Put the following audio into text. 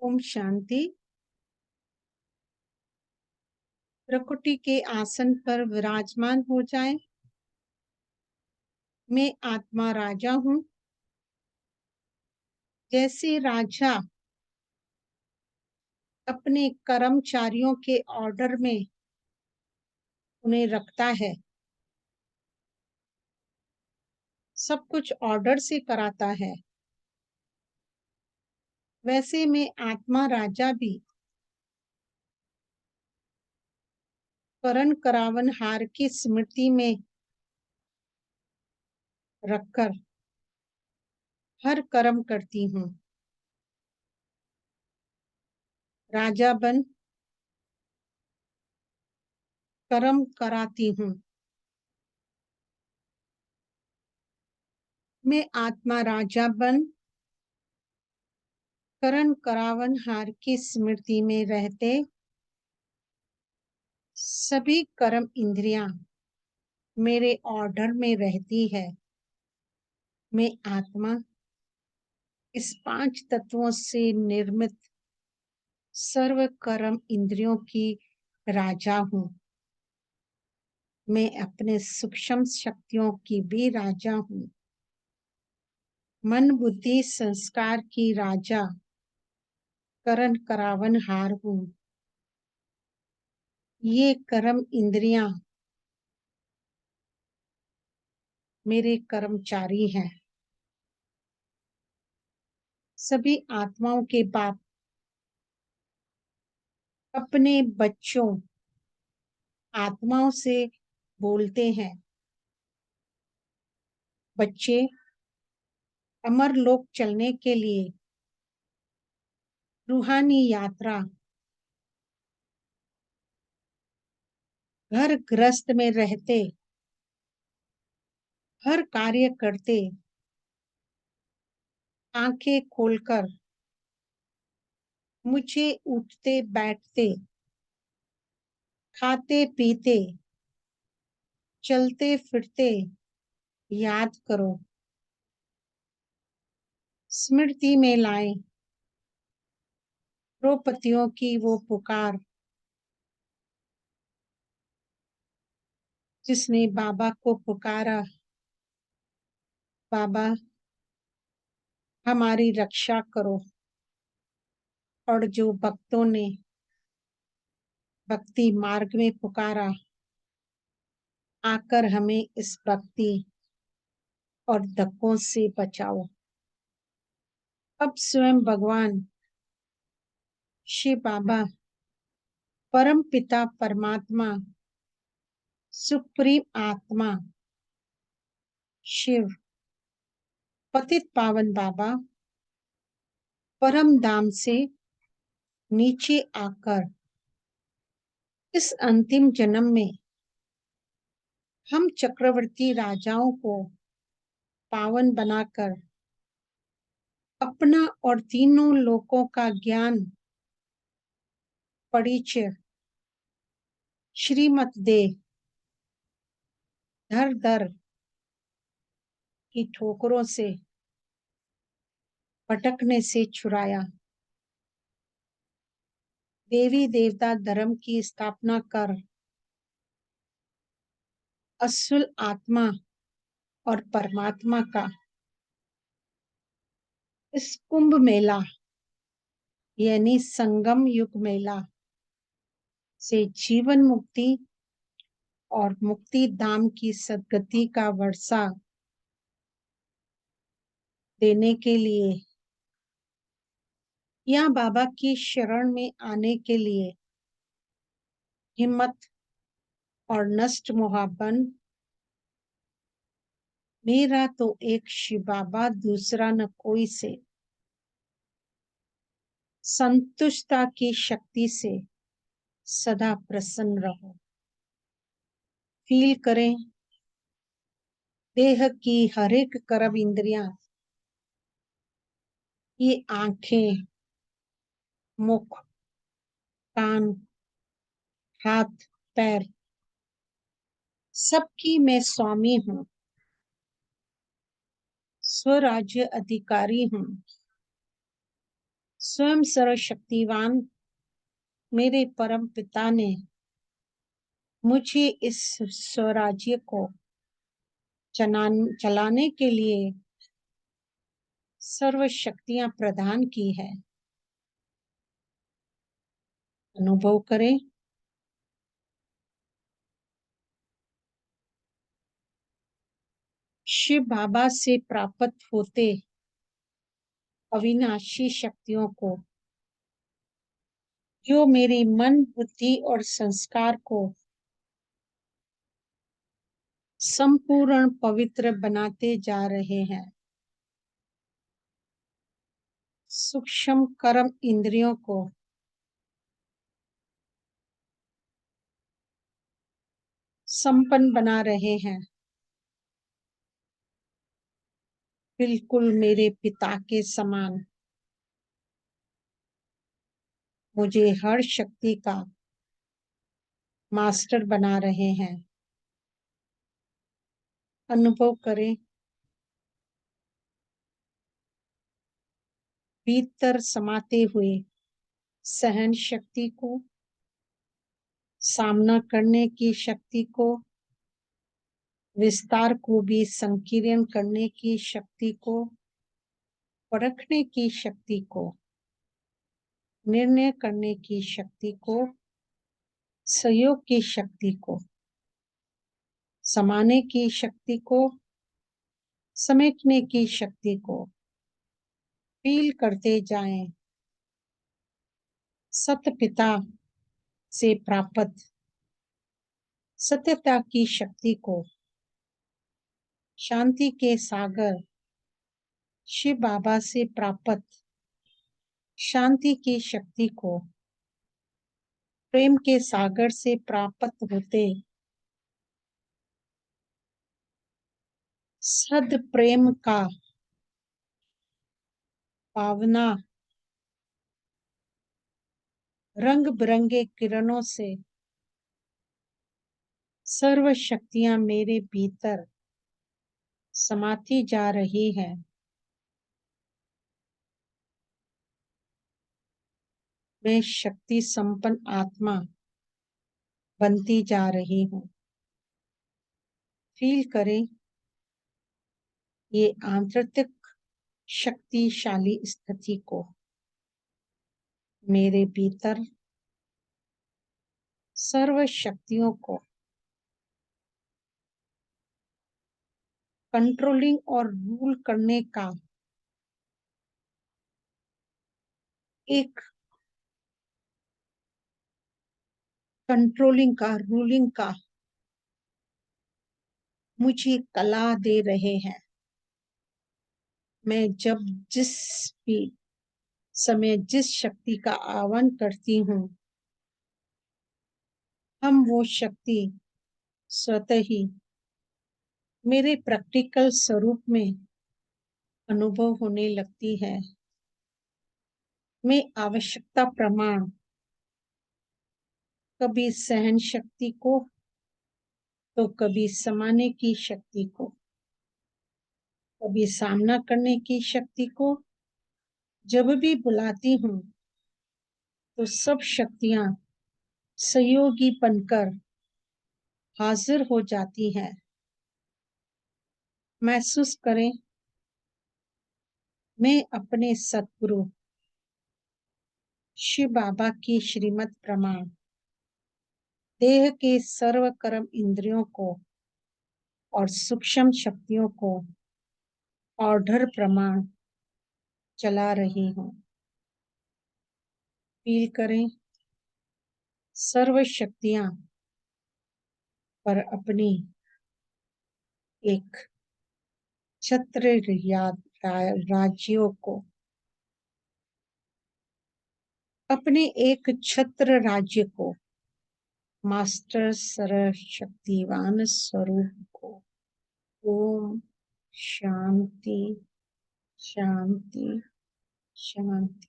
ओम शांति। प्रकृति के आसन पर विराजमान हो जाएं। मैं आत्मा राजा हूँ। जैसे राजा अपने कर्मचारियों के ऑर्डर में उन्हें रखता है, सब कुछ ऑर्डर से कराता है, वैसे मैं आत्मा राजा भी करण करावन हार की स्मृति में रखकर हर कर्म करती हूँ। राजा बन कर्म कराती हूँ। मैं आत्मा राजा बन करण करावन हार की स्मृति में रहते सभी कर्म इंद्रियां मेरे ऑर्डर में रहती है। मैं आत्मा इस 5 तत्वों से निर्मित सर्व कर्म इंद्रियों की राजा हूँ। मैं अपने सूक्ष्म शक्तियों की भी राजा हूँ। मन बुद्धि संस्कार की राजा करण करावन हार हूँ। ये कर्म इंद्रियां मेरे कर्मचारी हैं। सभी आत्माओं के बाप अपने बच्चों आत्माओं से बोलते हैं। बच्चे अमर लोक चलने के लिए रूहानी यात्रा घर गृहस्थ में रहते हर कार्य करते आंखें खोलकर मुझे उठते बैठते खाते पीते चलते फिरते याद करो। स्मृति में लाए द्रौपदियों की वो पुकार जिसने बाबा को पुकारा, बाबा हमारी रक्षा करो। और जो भक्तों ने भक्ति मार्ग में पुकारा, आकर हमें इस भक्ति और धक्कों से बचाओ। अब स्वयं भगवान शिव बाबा परम पिता परमात्मा सुप्रीम आत्मा शिव पतित पावन बाबा परम धाम से नीचे आकर इस अंतिम जन्म में हम चक्रवर्ती राजाओं को पावन बनाकर अपना और तीनों लोकों का ज्ञान परिचय श्रीमत दे दर दर की ठोकरों से भटकने से छुड़ाया। देवी देवता धर्म की स्थापना कर असल आत्मा और परमात्मा का इस कुंभ मेला यानी संगम युग मेला से जीवन मुक्ति और मुक्ति धाम की सद्गति का वर्षा देने के लिए या बाबा की शरण में आने के लिए हिम्मत और नष्ट मोहब्बन मेरा तो एक शिव बाबा दूसरा न कोई से संतुष्टता की शक्ति से सदा प्रसन्न रहो। फील करें देह की हर एक कर्म इंद्रियां, ये आंखें, मुख, कान, हाथ, पैर, सबकी मैं स्वामी हूँ, स्वराज्य अधिकारी हूँ। स्वयं सर्वशक्तिवान मेरे परम पिता ने मुझे इस स्वराज्य को चलाने के लिए सर्व शक्तियां प्रदान की है। अनुभव करें। शिव बाबा से प्राप्त होते अविनाशी शक्तियों को, जो मेरी मन, बुद्धि और संस्कार को संपूर्ण पवित्र बनाते जा रहे हैं। सूक्ष्म कर्म इंद्रियों को संपन्न बना रहे हैं, बिल्कुल मेरे पिता के समान। मुझे हर शक्ति का मास्टर बना रहे हैं। अनुभव करें। भीतर समाते हुए सहन शक्ति को, सामना करने की शक्ति को, विस्तार को भी संकीर्ण करने की शक्ति को, परखने की शक्ति को, निर्णय करने की शक्ति को, सहयोग की शक्ति को, समाने की शक्ति को, समेटने की शक्ति को फील करते जाएं। सत पिता से प्राप्त सत्यता की शक्ति को, शांति के सागर शिव बाबा से प्राप्त शांति की शक्ति को, प्रेम के सागर से प्राप्त होते सद प्रेम का पावना रंग बिरंगे किरणों से सर्व शक्तियां मेरे भीतर समाती जा रही है। मैं शक्ति संपन्न आत्मा बनती जा रही हूँ। फील करें ये आंतरिक शक्तिशाली स्थिति को। मेरे भीतर सर्व शक्तियों को कंट्रोलिंग और रूल करने का एक रूलिंग का मुझे कला दे रहे हैं। मैं जब जिस भी समय जिस शक्ति का आह्वान करती हूँ, हम वो शक्ति स्वतः ही मेरे प्रैक्टिकल स्वरूप में अनुभव होने लगती है। मैं आवश्यकता प्रमाण कभी सहन शक्ति को तो कभी समाने की शक्ति को, कभी सामना करने की शक्ति को जब भी बुलाती हूँ तो सब शक्तियां सहयोगी बनकर हाजिर हो जाती हैं। महसूस करें मैं अपने सतगुरु शिव बाबा की श्रीमत प्रमाण देह के सर्व कर्म इंद्रियों को और सूक्ष्म शक्तियों को ऑर्डर प्रमाण चला रही हूँ। फील करें सर्व शक्तियां पर अपनी एक छत्र राज्यों को, अपने एक छत्र राज्य को, मास्टर सर्वशक्तिवान स्वरूप को। ओम शांति शांति शांति।